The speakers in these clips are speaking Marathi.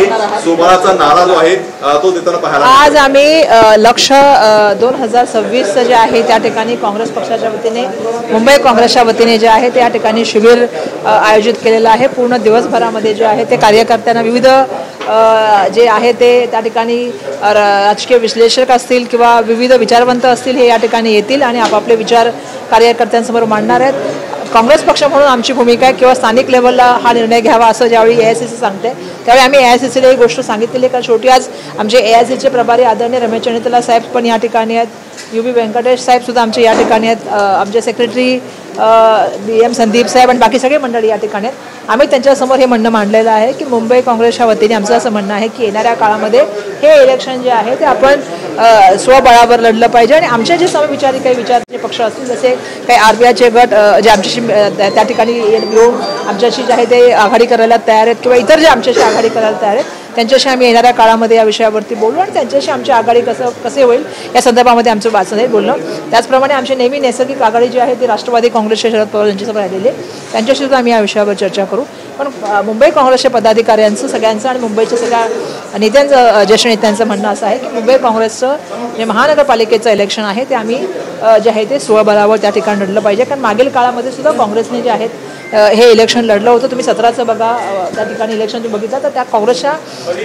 आहे, सोबळाचा नारा जो आहे तो देताना पाहायला आज आम्ही लक्ष्य 2026 जे आहे त्या ठिकाणी काँग्रेस पक्षाच्या वतीने मुंबई काँग्रेसच्या वतीने जे आहे त्या ठिकाणी शिबिर आयोजित केलेलं आहे। पूर्ण दिवसभरामध्ये जे आहे ते कार्यकर्त्यांना विविध जे आहे ते त्या ठिकाणी राजकीय विश्लेषक असतील किंवा विविध विचारवंत असतील हे या ठिकाणी येतील आणि आपापले विचार कार्यकर्त्यांसमोर मांडणार आहेत। काँग्रेस पक्ष म्हणून आमची भूमिका आहे किंवा स्थानिक लेवलला हा निर्णय घ्यावा असं ज्यावेळी AICC सांगते त्यावेळी आम्ही AICCला ही गोष्ट सांगितलेली आहे। कारण शेवटी आज आमचे AICCचे प्रभारी आदरणीय रमेश चणितला साहेब पण या ठिकाणी आहेत, UB व्यंकटेश साहेब सुद्धा आमचे या ठिकाणी आहेत, आमचे सेक्रेटरी BM संदीप साहेब आणि बाकी सगळे मंडळी या ठिकाणी आहेत। आम्ही त्यांच्यासमोर हे म्हणणं मांडलेलं आहे की मुंबई काँग्रेसच्या वतीने आमचं असं म्हणणं आहे की येणाऱ्या काळामध्ये हे इलेक्शन जे आहे ते आपण स्वबळावर लढलं पाहिजे आणि आमचे जे समविचारी काही विचाराचे पक्ष असतील जसे काही RBIचे गट जे आमच्याशी त्या ठिकाणी येऊन आमच्याशी जे आहे ते आघाडी करायला तयार आहेत किंवा इतर जे आमच्याशी आघाडी करायला तयार आहेत त्यांच्याशी आम्ही येणाऱ्या काळामध्ये या विषयावरती बोलू आणि त्यांच्याशी आमची आघाडी कसे होईल या संदर्भामध्ये आमचं वाचन आहे बोलणं। त्याचप्रमाणे आमची नेहमी नैसर्गिक आघाडी जी आहे ती राष्ट्रवादी काँग्रेसचे शरद पवार यांच्यासमोर राहिलेली आहे, त्यांच्याशी सुद्धा आम्ही या विषयावर चर्चा करू। पण मुंबई काँग्रेसच्या पदाधिकाऱ्यांचं सगळ्यांचं आणि मुंबईच्या सगळ्या नेत्यांचं ज्येष्ठ नेत्यांचं म्हणणं असं आहे की मुंबई काँग्रेसचं जे महानगरपालिकेचं इलेक्शन आहे ते आम्ही जे आहे ते स्वबळावर त्या ठिकाणी लढलं पाहिजे। कारण मागील काळामध्ये सुद्धा काँग्रेसने जे आहेत हे इलेक्शन लढलं होतं। तुम्ही 17चं बघा त्या ठिकाणी इलेक्शन तुम्ही बघितलं तर त्या काँग्रेसच्या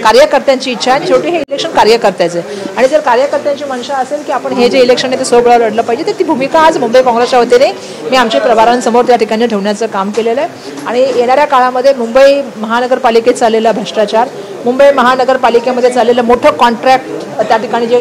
कार्यकर्त्यांची इच्छा आहे आणि शेवटी हे इलेक्शन कार्यकर्त्याचं आहे आणि जर कार्यकर्त्यांची मनशा असेल की आपण हे जे इलेक्शन आहे ते स्वबळावर लढलं पाहिजे तर ती भूमिका आज मुंबई काँग्रेसच्या वतीने मी आमच्या प्रभारांसमोर त्या ठिकाणी ठेवण्याचं काम केलेलं आहे। आणि येणाऱ्या काळामध्ये मुंबई महानगरपालिकेत चाललेला भ्रष्टाचार, मुंबई महानगरपालिकेमध्ये चाललेलं मोठं कॉन्ट्रॅक्ट त्या ठिकाणी जे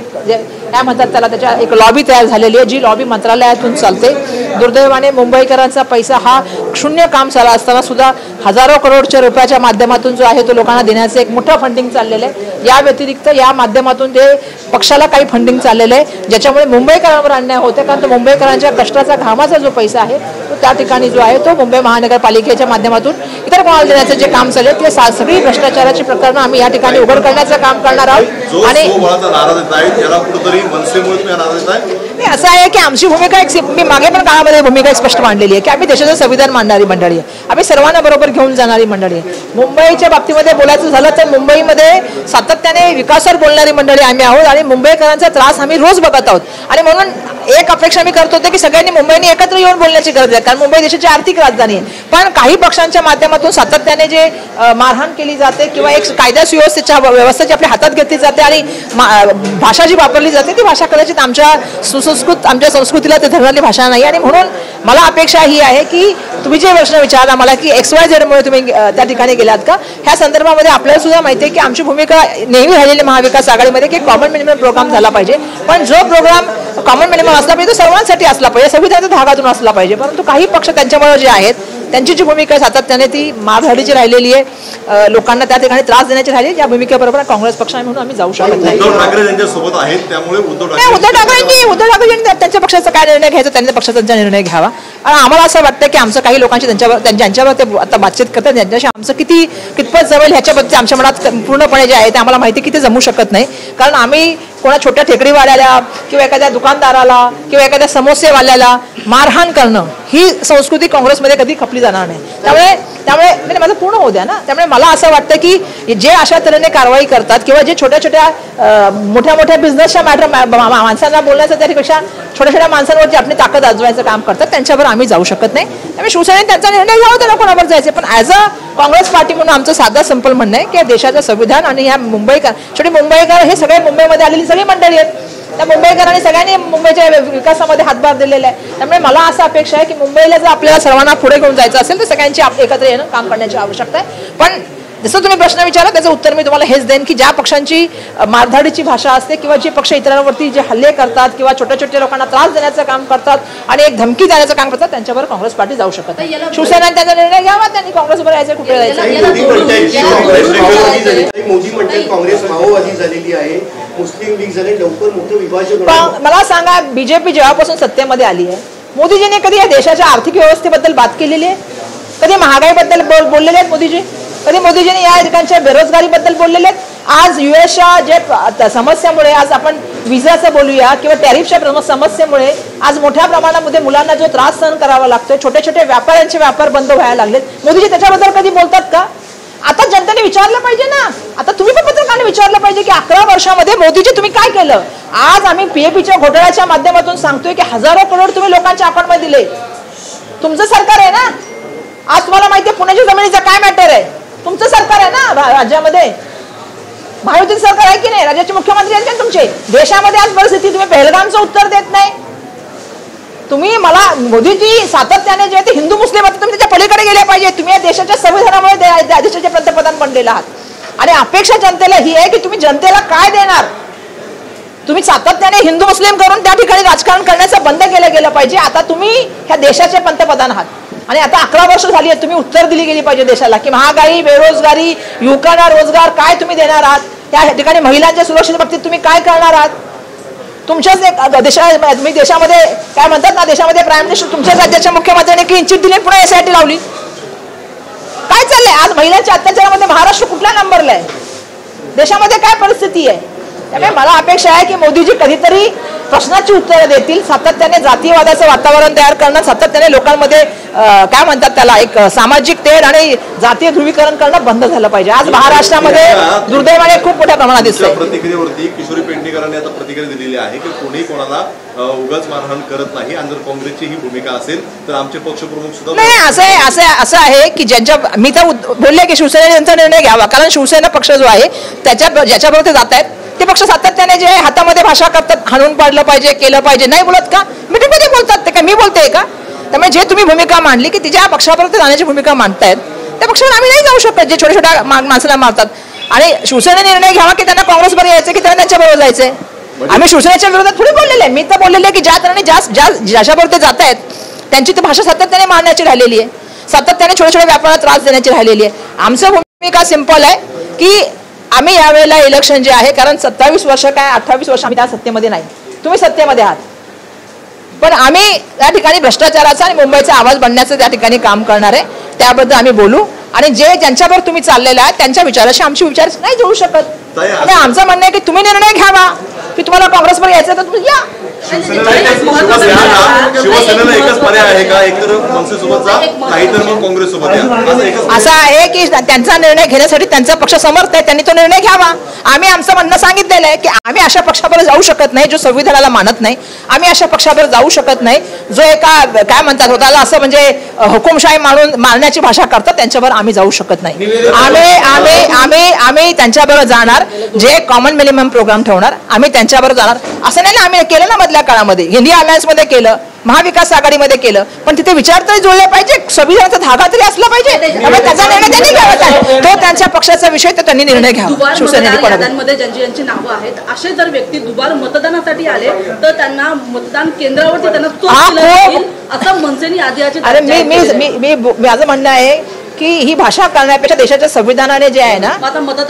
काय म्हणतात त्याला त्याच्या एक लॉबी तयार झालेली आहे जी लॉबी मंत्रालयातून चालते। दुर्दैवाने मुंबईकरांचा पैसा हा शून्य काम चालू असताना सुद्धा हजारो करोडच्या रुपयाच्या माध्यमातून जो आहे तो लोकांना देण्याचं एक मोठं फंडिंग चाललेलं आहे। या व्यतिरिक्त या माध्यमातून ते पक्षाला काही फंडिंग चाललेलं आहे ज्याच्यामुळे मुंबईकरांवर अन्याय होते। कारण तो मुंबईकरांच्या कष्टाचा घामाचा जो पैसा आहे तो त्या ठिकाणी जो आहे तो मुंबई महानगरपालिकेच्या माध्यमातून इतर कोणाला देण्याचं जे काम चालू आहे ते सगळी भ्रष्टाचाराची प्रकरणं आम्ही या ठिकाणी उघड करण्याचं काम करणार आहोत। आणि असं आहे की आमची भूमिका एक मी मागे पण काळामध्ये भूमिका स्पष्ट मांडलेली आहे की आम्ही देशाचं संविधान मांडणारी मंडळी आहे, आम्ही सर्वांना बरोबर घेऊन जाणारी मंडळी आहे। मुंबईच्या बाबतीमध्ये बोलायचं झालं तर मुंबईमध्ये सातत्याने विकासावर बोलणारी मंडळी आम्ही आहोत आणि मुंबईकरांचा त्रास आम्ही रोज बघत आहोत। आणि म्हणून एक अपेक्षा मी करत होते की सगळ्यांनी मुंबईने एकत्र येऊन बोलण्याची गरज आहे कारण मुंबई देशाची आर्थिक राजधानी आहे। पण काही पक्षांच्या माध्यमातून सातत्याने जे मारहाण केली जाते किंवा एक कायदा सुव्यवस्थेच्या व्यवस्थेची आपल्या हातात घेतली जाते आणि भाषा जी वापरली जाते ती भाषा कदाचित आमच्या संस्कृतीला ते धरणारी भाषा नाही। आणि म्हणून मला अपेक्षा ही आहे की तुम्ही जे प्रश्न विचारला मला की XYZ मुळे तुम्ही त्या ठिकाणी गेलात का, ह्या संदर्भामध्ये आपल्याला सुद्धा माहिती आहे की आमची भूमिका नेहमी राहिलेली महाविकास आघाडीमध्ये की कॉमन मिनिमम प्रोग्राम झाला पाहिजे। पण जो प्रोग्राम कॉमन मिनिमम असला पाहिजे तो सर्वांसाठी असला पाहिजे, संविधानाच्या धागातून असला पाहिजे। परंतु काही पक्ष त्यांच्यामुळे जे आहेत त्यांची जी भूमिका सातत्याने ती मारहाणीची राहिलेली आहे, लोकांना त्या ठिकाणी त्रास देण्याची राहिली, या भूमिकेबरोबर काँग्रेस पक्ष आहे म्हणून आम्ही जाऊ शकत नाही। उद्धव ठाकरे त्यांच्यासोबत आहेत त्यामुळे उद्धव ठाकरेंनी त्यांच्या पक्षाचा काय निर्णय घ्यायचा त्यांच्या पक्षाचा त्यांचा निर्णय घ्यावा। आणि आम्हाला असं वाटतं की आमचं काही लोकांशी ज्यांच्यावर ते आता बातचीत करतात त्यांच्याशी आमचं कितपत जमेल ह्याच्याबद्दल आमच्या मनात पूर्णपणे जे आहे ते आम्हाला माहिती की ते जमू शकत नाही। कारण आम्ही कोणा छोट्या ठेकडीवाल्याला किंवा एखाद्या दुकानदाराला किंवा एखाद्या समोसेवाल्याला मारहाण करणं ही संस्कृती काँग्रेसमध्ये कधी खपली जाणार नाही। त्यामुळे म्हणजे माझं पूर्ण होऊ द्या ना। त्यामुळे मला असं वाटतं की जे अशा तऱ्हेने कारवाई करतात किंवा जे छोट्या मोठ्या बिझनेसच्या मॅटर माणसांना बोलण्याचं त्यापेक्षा छोट्या माणसांवरती आपली ताकद आजवायचं काम करतात त्यांच्यावर आम्ही जाऊ शकत नाही। त्यामुळे शिवसेनेने त्यांचा निर्णय घ्यावा, त्यांना कोणावर जायचे। पण ॲज अ काँग्रेस पार्टी म्हणून आमचं साधा सिंपल म्हणणं आहे की देशाचं संविधान आणि ह्या मुंबईकर हे सगळे मुंबईमध्ये आलेली सगळी मंडळी आहेत, त्या मुंबईकरांनी सगळ्यांनी मुंबईच्या विकासामध्ये हातभार दिलेला आहे। त्यामुळे मला असं अपेक्षा आहे की मुंबईला जर आपल्याला सर्वांना पुढे घेऊन जायचं असेल तर सगळ्यांची एकत्र येणं काम करण्याची आवश्यकता आहे। पण जसं तुम्ही प्रश्न विचारला त्याचं उत्तर मी तुम्हाला हेच देईन की ज्या पक्षांची मारधाडीची भाषा असते किंवा जे पक्ष इतरांवरती जे हल्ले करतात किंवा छोट्या लोकांना त्रास देण्याचं काम करतात आणि एक धमकी देण्याचं काम करतात त्यांच्यावर काँग्रेस पार्टी जाऊ शकत नाही। शिवसेनेने त्यांचा निर्णय घ्यावा, त्यांनी काँग्रेसवर यायचं कुठे जायचं। मोदी म्हणतात काँग्रेस माओवादी झालेली आहे, मुस्लिम लीग झाले, लवकर मोठं विभाजन। मला सांगा BJP जेव्हापासून सत्तेमध्ये आली आहे मोदीजींनी कधी या देशाच्या आर्थिक व्यवस्थेबद्दल बात केलेली आहे? कधी महागाईबद्दल बोललेले आहेत मोदीजी? कधी मोदीजींनी या ठिकाणच्या बेरोजगारीबद्दल बोललेले आहेत? आज US जे समस्यामुळे आज आपण विजाचं बोलूया किंवा टॅरिफच्या समस्येमुळे आज मोठ्या प्रमाणामध्ये मुलांना जो त्रास सहन करावा लागतोय, छोटे व्यापाऱ्यांचे व्यापार बंद व्हायला लागलेत, मोदीजी त्याच्याबद्दल कधी बोलतात का? आता जनतेने विचारलं पाहिजे ना, आता तुम्ही पण पत्रकारांनी विचारलं पाहिजे की 11 वर्षामध्ये मोदीजी तुम्ही काय केलं. आज आम्ही पीएपीच्या घोटाळ्याच्या माध्यमातून सांगतोय की हजारो करोड तुम्ही लोकांच्या अकाउंटमध्ये दिले. तुमचं सरकार आहे ना. आज तुम्हाला माहिती आहे पुण्याच्या जमिनीचा काय मॅटर आहे. तुमचं सरकार आहे ना राज्यामध्ये, महायुतीचं सरकार आहे की नाही, राज्याचे मुख्यमंत्री आहेत का तुमचे. देशामध्ये आज परिस्थिती, तुम्ही पहलगामचं उत्तर देत नाही. तुम्ही मला मोदीजी सातत्याने जे ते हिंदू मुस्लिम तुम्ही त्याच्या पलीकडे गेले पाहिजे. तुम्ही या देशाच्या संविधानामुळे देशाचे पंतप्रधान बनलेले आहात आणि अपेक्षा जनतेला ही आहे की तुम्ही जनतेला काय देणार. तुम्ही सातत्याने हिंदू मुस्लिम करून त्या ठिकाणी राजकारण करण्याचं बंद केलं गेलं पाहिजे. आता तुम्ही ह्या देशाचे पंतप्रधान आहात आणि आता 11 वर्ष झाली आहेत. तुम्ही उत्तर दिली गेली पाहिजे देशाला की महागाई, बेरोजगारी, युवकांना रोजगार काय तुम्ही देणार आहात. त्या ठिकाणी महिलांच्या सुरक्षेच्या बाबतीत तुम्ही काय करणार आहात. तुमच्याच देशामध्ये काय म्हणतात ना, देशामध्ये प्राईम मिनिस्टर तुमच्याच राज्याच्या मुख्यमंत्र्यांनी क्लीन चिट दिली, पुन्हा SIT लावली. काय चाललंय आज महिलांच्या अत्याचारामध्ये महाराष्ट्र कुठल्या नंबरला आहे. देशामध्ये काय परिस्थिती आहे. त्यामुळे मला अपेक्षा आहे की मोदीजी कधीतरी प्रश्नाची उत्तरं देतील. सातत्याने जातीयवादाचं वातावरण तयार करणं, सातत्याने लोकांमध्ये काय म्हणतात त्याला एक सामाजिक तेढ आणि जातीय ध्रुवीकरण करणं बंद झालं पाहिजे. आज महाराष्ट्रामध्ये दुर्दैवाने खूप मोठ्या प्रमाणात दिसतंय. प्रतिक्रियेवरती किशोरी पेडणेकरांनी आता प्रतिक्रिया दिलेली आहे की कोणी कोणाला उगाच मारहाण करत नाही आणि जर काँग्रेसची ही भूमिका असेल तर आमचे पक्षप्रमुख सुद्धा नाही. असं आहे की ज्यांच्या मी तर बोलले की शिवसेनेने त्यांचा निर्णय घ्यावा. कारण शिवसेना पक्ष जो आहे ज्याच्याबरोबर ते जात आहेत ते पक्ष सातत्याने जे हातामध्ये भाषा करतात, हाणून पाडलं पाहिजे, केलं पाहिजे, नाही बोलत का. मीटिंगमध्ये बोलतात ते काय मी बोलते का. त्यामुळे जे तुम्ही भूमिका मांडली की ज्या पक्षाबरोबर जाण्याची भूमिका मांडतायत त्या पक्षावर आम्ही नाही जाऊ शकत जे छोट्या छोट्या माणसाला मारतात. आणि शिवसेनेने निर्णय घ्यावा की त्यांना काँग्रेसबरोबर यायचं की त्यांना त्यांच्याबरोबर जायचंय. आम्ही शिवसेनेच्या विरोधात थोडी बोललेले आहे. मी तर बोललेले आहे की ज्या तऱ्हेने ज्याच्याबरोबर ते जात आहेत त्यांची ती भाषा सातत्याने मांडण्याची राहिलेली आहे. सातत्याने छोट्या छोट्या व्यापाराला त्रास देण्याची राहिलेली आहे. आमचं भूमिका सिंपल आहे की आम्ही यावेळेला इलेक्शन जे आहे, कारण 27 वर्ष काय 28 वर्ष आम्ही त्या सत्तेमध्ये नाही, तुम्ही सत्तेमध्ये आहात, पण आम्ही त्या ठिकाणी भ्रष्टाचाराचा आणि मुंबईचा आवाज बनण्याचं त्या ठिकाणी काम करणार आहे. त्याबद्दल आम्ही बोलू आणि जेंच्याबरोबर तुम्ही चाललेला आहे त्यांच्या विचाराशी आमचे विचार नाही जुळू शकत. आणि आमचं म्हणणं आहे की तुम्ही निर्णय घ्यावा की तुम्हाला काँग्रेसवर यायचं तर तुम्ही या. शिवसेनेला एकच पर्याय आहे का, एकतर मनसेसोबत जा नाही तर मग काँग्रेस सोबत या. असं आहे की त्यांचा निर्णय घेण्यासाठी त्यांचा पक्ष समर्थ आहे, त्यांनी तो निर्णय घ्यावा. आम्ही आमचं म्हणणं सांगितलेलं आहे की आम्ही अशा पक्षाबरोबर जाऊ शकत नाही जो संविधानाला मानत नाही. आम्ही अशा पक्षाबरोबर जाऊ शकत नाही जो एका काय म्हणतात होताला असं म्हणजे हुकुमशाही मारण्याची भाषा करतात, त्यांच्याबरोबर आम्ही जाऊ शकत नाही. आम्ही त्यांच्याबरोबर जाणार जे कॉमन मिनिमम प्रोग्राम ठेवणार, आम्ही त्यांच्याबरोबर जाणार. असं नाही ना आम्ही केलं ना मधल्या काळामध्ये, इंडिया अलायन्स मध्ये केलं, महाविकास आघाडीमध्ये केलं, पण तिथे विचार तरी जुळले पाहिजे, संविधानाचा धागा तरी असला पाहिजे. त्यामुळे त्याचा निर्णय त्यांनी घ्यावा. तो त्यांच्या पक्षाचा विषय, तर त्यांनी निर्णय घ्यावा. शिवसेनेमध्ये ज्यांची नावं आहेत असे जर व्यक्ती दुबार मतदानासाठी आले तर त्यांना मतदान केंद्रावरती त्यांना असं मनसेने आधी. अरे मी माझं म्हणणं आहे की ही भाषा करण्यापेक्षा देशाच्या संविधानाने जे आहे ना,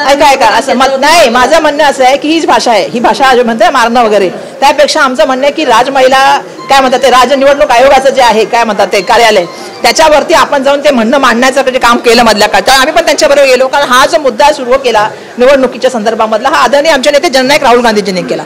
ऐका असं मत नाही. माझं म्हणणं असं आहे की हीच भाषा आहे, ही भाषा म्हणते मारणं वगैरे, त्यापेक्षा आमचं म्हणणं आहे की राजमहिला काय म्हणतात ते राज्य निवडणूक आयोगाचं जे आहे काय म्हणतात ते कार्यालय, त्याच्यावरती आपण जाऊन ते म्हणणं मांडण्याचं जे काम केलं मधल्या काळात, तर आम्ही पण त्यांच्याबरोबर गेलो. कारण हा जो मुद्दा सुरू केला निवडणुकीच्या संदर्भामधला, हा आदरणीय आमचे नेते जननायक राहुल गांधीजींनी केला.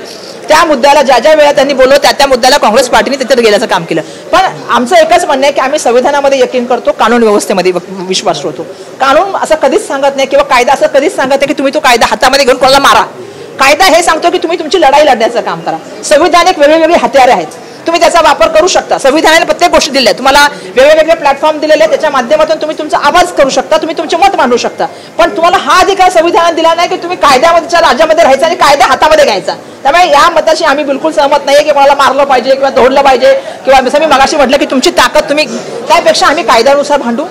त्या मुद्द्याला ज्या वेळा त्यांनी बोलवलं त्या मुद्द्याला काँग्रेस पार्टीने तिथे गेल्याचं काम केलं. पण आमचं एकच म्हणणं आहे की आम्ही संविधानामध्ये यकीन करतो, कानून व्यवस्थेमध्ये विश्वास ठेवतो. कानून असं कधीच सांगत नाही किंवा कायदा असं कधीच सांगत नाही की तुम्ही तो कायदा हातामध्ये घेऊन कोणाला मारा. कायदा हे सांगतो की तुम्ही तुमची लढाई लढण्याचं काम करा. संविधानिक वेगवेगळी हत्यारे आहेत, तुम्ही त्याचा वापर करू शकता. संविधानाने प्रत्येक गोष्टी दिल्या, तुम्हाला वेगवेगळे प्लॅटफॉर्म दिलेले, त्याच्या माध्यमातून तुम्ही तुमचा आवाज करू शकता, तुम्ही तुमचे मत मांडू शकता. पण तुम्हाला हा अधिकार संविधानाने दिला नाही की तुम्ही कायद्याच्या राज्यामध्ये राहायचा आणि कायदा हातामध्ये घ्यायचा. त्यामुळे या मताशी आम्ही बिलकुल सहमत नाहीये की कोणाला मारलं पाहिजे किंवा तोडलं पाहिजे किंवा जसं मी मगाशी म्हटलं की तुमची ताकद तुम्ही, त्यापेक्षा आम्ही कायद्यानुसार भांडू.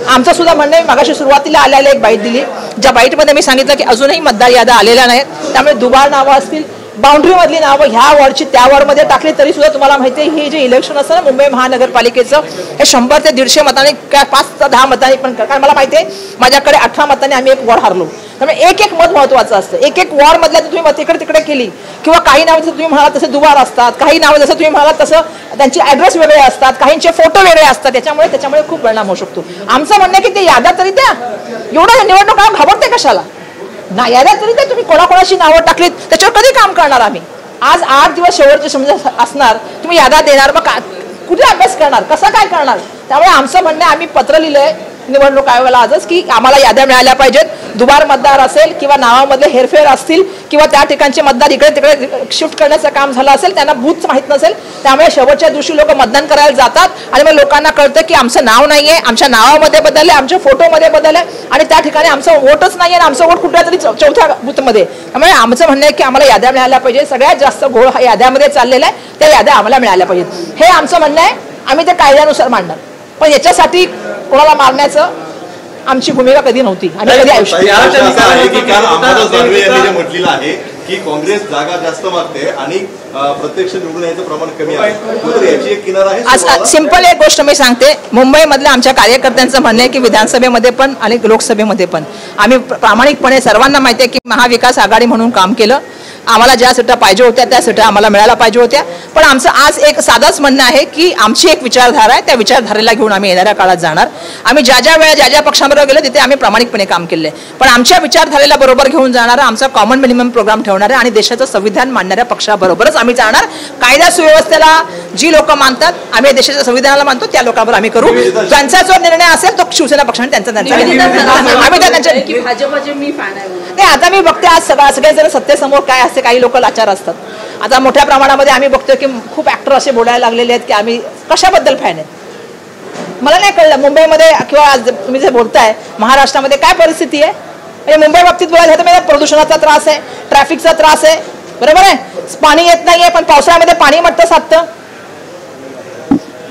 आमचं सुद्धा म्हणणं आहे, मगाशी सुरुवातीला आलेल्या एक बाईट दिली, ज्या बाईटमध्ये मी सांगितलं की अजूनही मतदार याद्या आलेल्या नाहीत, त्यामुळे दुबार नावं असतील, बाउंड्री मधली नावं ह्या वॉर्डची त्या वॉर्डमध्ये टाकली तरी सुद्धा तुम्हाला माहिती आहे हे जे इलेक्शन असतं ना मुंबई महानगरपालिकेचं, हे 100 ते 150 मतांनी, 5 ते 10 मतांनी पण, कारण मला माहिती आहे माझ्याकडे 18 मतांनी आम्ही एक वॉर्ड हारलो. त्यामुळे एक मत महत्वाचं असतं. एक वॉर्ड मधल्या तुम्ही मत इकडे तिकडे केली किंवा काही नावं जसं तुम्ही म्हणालात तसे दुबार असतात, काही नावं जसं तुम्ही म्हणालात तसं त्यांचे ॲड्रेस वेगळे असतात, काहींचे फोटो वेगळे असतात, त्याच्यामुळे खूप परिणाम होऊ शकतो. आमचं म्हणणं आहे की ते याद्या तरी द्या. एवढं निवडणूक घाबरते कशाला ना, याद्या तरी द्या. तुम्ही कोणाकोणाची नावं टाकलीत त्याच्यावर कधी काम करणार आम्ही. आज 8 दिवस शेवटचे समजा असणार, तुम्ही याद्या देणार, मग कुठे अभ्यास करणार, कसा काय करणार. त्यामुळे आमचं म्हणणं आहे, आम्ही पत्र लिहिलंय निवडणूक आयोगाला आजच की आम्हाला याद्या मिळाल्या पाहिजेत. दुबार मतदार असेल किंवा नावामधले हेरफेर असतील किंवा त्या ठिकाणचे मतदार इकडे तिकडे शिफ्ट करण्याचं काम झालं असेल, त्यांना बूथ माहीत नसेल, त्यामुळे शेवटच्या दिवशी लोक मतदान करायला जातात आणि मग लोकांना कळतं की आमचं नाव नाहीये, आमच्या नावामध्ये बदलले, आमच्या फोटोमध्ये बदलले आणि त्या ठिकाणी आमचं वोटच नाही आणि आमचं वोट कुठल्या तरी चौथ्या बूथमध्ये. त्यामुळे आमचं म्हणणं आहे की आम्हाला याद्या मिळाल्या पाहिजे. सगळ्यात जास्त घोळ हा याद्यामध्ये चाललेला आहे, त्या याद्या आम्हाला मिळाल्या पाहिजेत. हे आमचं म्हणणं आहे. आम्ही ते कायद्यानुसार मांडणार, पण याच्यासाठी कोणाला मारण्याचं आमची भूमिका कधी नव्हती आणि कधी आयुष्यात म्हटलेलं आहे की काँग्रेस जागा जास्त मागते आणि प्रत्यक्ष निवडून यायचं प्रमाण कमी आहे. याची एक किनार आहे. आज सिंपल एक गोष्ट मी सांगते. मुंबईमधल्या आमच्या कार्यकर्त्यांचं म्हणणं आहे की विधानसभेमध्ये पण आणि लोकसभेमध्ये पण आम्ही प्रामाणिकपणे सर्वांना माहिती आहे की महाविकास आघाडी म्हणून काम केलं. आम्हाला ज्या सीटा पाहिजे होत्या त्या सीटा आम्हाला मिळायला पाहिजे होत्या. पण आमचं आज एक साधंच म्हणणं आहे की आमची एक विचारधारा आहे, त्या विचारधारेला घेऊन आम्ही येणाऱ्या काळात जाणार. आम्ही ज्या ज्या वेळा ज्या ज्या पक्षांबरोबर गेलो तिथे आम्ही प्रामाणिकपणे काम केले, पण आमच्या विचारधारेला बरोबर घेऊन जाणारा आमचा कॉमन मिनिमम प्रोग्राम ठेवणारा आणि देशाचं संविधान मानणाऱ्या पक्षाबरोबरच आम्ही जाणार. कायदा सुव्यवस्थेला जी लोक मानतात, आम्ही देशाच्या संविधानाला मानतो, त्या लोकांवर आम्ही करू. त्यांचा जो निर्णय असेल तो शिवसेना पक्षाने त्यांचा आम्ही त्यांच्या भाजपचे मी फॅन आहे. नाही, आता मी बघते आज सगळेजण सत्तेसमोर काय असते, काही लोक लाचार असतात. आता मोठ्या प्रमाणामध्ये आम्ही बघतोय की खूप ऍक्टर असे बोलायला लागलेले आहेत की आम्ही कशाबद्दल फॅन आहेत. मला नाही कळलं मुंबईमध्ये किंवा आज तुम्ही जे बोलताय महाराष्ट्रामध्ये काय परिस्थिती आहे. म्हणजे मुंबई बाबतीत बोलायचं तर प्रदूषणाचा त्रास आहे, ट्रॅफिकचा त्रास आहे, बरोबर आहे. पाणी येत नाहीये, पण पावसाळ्यामध्ये पाणी मट्ट साधतं.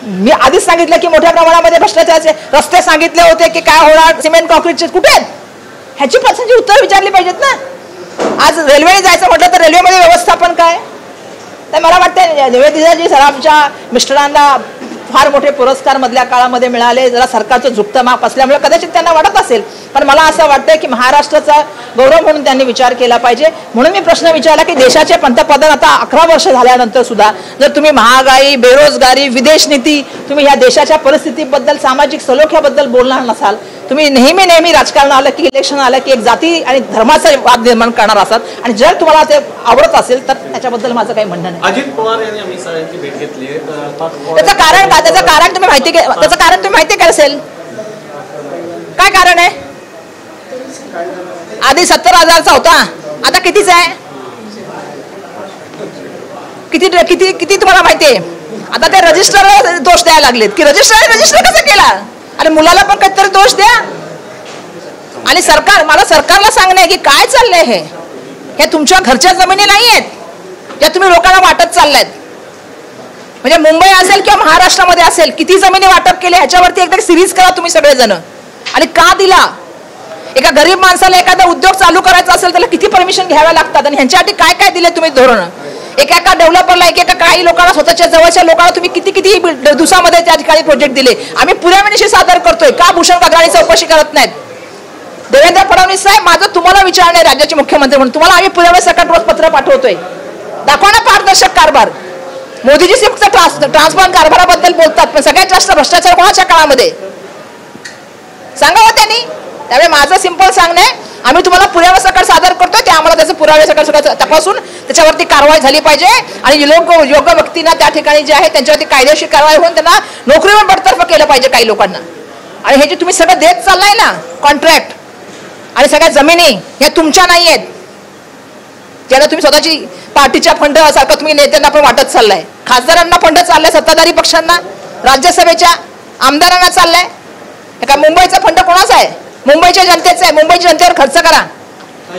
मी आधीच सांगितलं की मोठ्या प्रमाणामध्ये भ्रष्टाचाराचे रस्ते सांगितले होते की काय होणार, सिमेंट कॉन्क्रीटचे कुठे आहेत, ह्याची प्रश्नांची उत्तर विचारली पाहिजेत ना. आज रेल्वेने जायचं म्हटलं तर रेल्वेमध्ये व्यवस्थापन काय. तर मला वाटतं निवेदिताजी सराफच्या मिस्टरांना फार मोठे पुरस्कार मधल्या काळामध्ये मिळाले. जरा सरकारचं झुकतं माप असल्यामुळे कदाचित त्यांना वाटत असेल, पण मला असं वाटतं की महाराष्ट्राचा गौरव म्हणून त्यांनी विचार केला पाहिजे. म्हणून मी प्रश्न विचारला की देशाचे पंतप्रधान आता 11 वर्ष झाल्यानंतर सुद्धा जर तुम्ही महागाई, बेरोजगारी, विदेश नीती, तुम्ही ह्या देशाच्या परिस्थितीबद्दल, सामाजिक सलोख्याबद्दल बोलणार नसाल, तुम्ही नेहमी राजकारण आलं की इलेक्शन आलं की एक जाती आणि धर्माचा वाद निर्माण करणार असाल आणि जर तुम्हाला ते आवडत असेल तर त्याच्याबद्दल माझं काही म्हणणं नाही. अजित पवार यांनी आम्ही सगळ्यांची भेट घेतली. त्याचं कारण काय, त्याचं कारण तुम्ही माहिती काय असेल. काय कारण आहे. आधी 70,000चा होता, आता कितीचा आहे, किती तुम्हाला माहिती आहे. आता ते रजिस्टरला दोष द्यायला लागलेत की रजिस्टर कसं केला. अरे मुलाला पण काहीतरी दोष द्या. आणि मला सरकारला सांगणं आहे की काय चाललंय हे तुमच्या घरच्या जमिनी नाही आहेत या तुम्ही लोकांना वाटत चाललायत. म्हणजे मुंबई असेल किंवा महाराष्ट्रामध्ये असेल किती जमिनी वाटप केले ह्याच्यावरती एकदा सिरीज करा तुम्ही सगळेजण. आणि का दिला. एका गरीब माणसाला एखादा उद्योग चालू करायचा असेल त्याला किती परमिशन घ्याव्या लागतात आणि ह्यांच्यासाठी काय काय दिले तुम्ही धोरण. एका डेव्हलपरला एका काही लोकांना स्वतःच्या जवळच्या लोकांना तुम्ही किती दिवसामध्ये त्या ठिकाणी प्रोजेक्ट दिले. आम्ही पुराव्यानिशी सादर करतोय. का भूषण गगराणी चौकशी करत नाहीत. देवेंद्र फडणवीस साहेब, माझं तुम्हाला विचारणे राज्याचे मुख्यमंत्री म्हणून तुम्हाला आम्ही पुरावे सकट रोज पत्र पाठवतोय. दाखवा ना पारदर्शक कारभार. मोदीजी फक्त ट्रान्सपरंट कारभाराबद्दल बोलतात, पण सगळ्यात जास्त भ्रष्टाचार कोणाच्या काळामध्ये सांगावं त्यांनी. त्यामुळे माझं सिंपल सांगणं आहे, आम्ही तुम्हाला पुरावे सकट सादर करतोय, ते आम्हाला त्याचं पुरावे सकट तपासून त्याच्यावरती कारवाई झाली पाहिजे आणि योग्य व्यक्तींना त्या ठिकाणी जे आहे त्यांच्यावरती कायदेशीर कारवाई होऊन त्यांना नोकरीवर बडतर्फ केलं पाहिजे काही लोकांना. आणि हे जे तुम्ही सगळं देत चाललाय ना कॉन्ट्रॅक्ट आणि सगळ्या जमिनी ह्या तुमच्या नाही आहेत, ज्याला तुम्ही स्वतःची पार्टीच्या फंड सारखं तुम्ही नेत्यांना पण वाटत चाललाय. खासदारांना फंड चाललाय, सत्ताधारी पक्षांना, राज्यसभेच्या आमदारांना चाललाय. काय मुंबईचा फंड कोणाचा आहे. मुंबईच्या जनतेचा आहे. मुंबईच्या जनतेवर खर्च करा.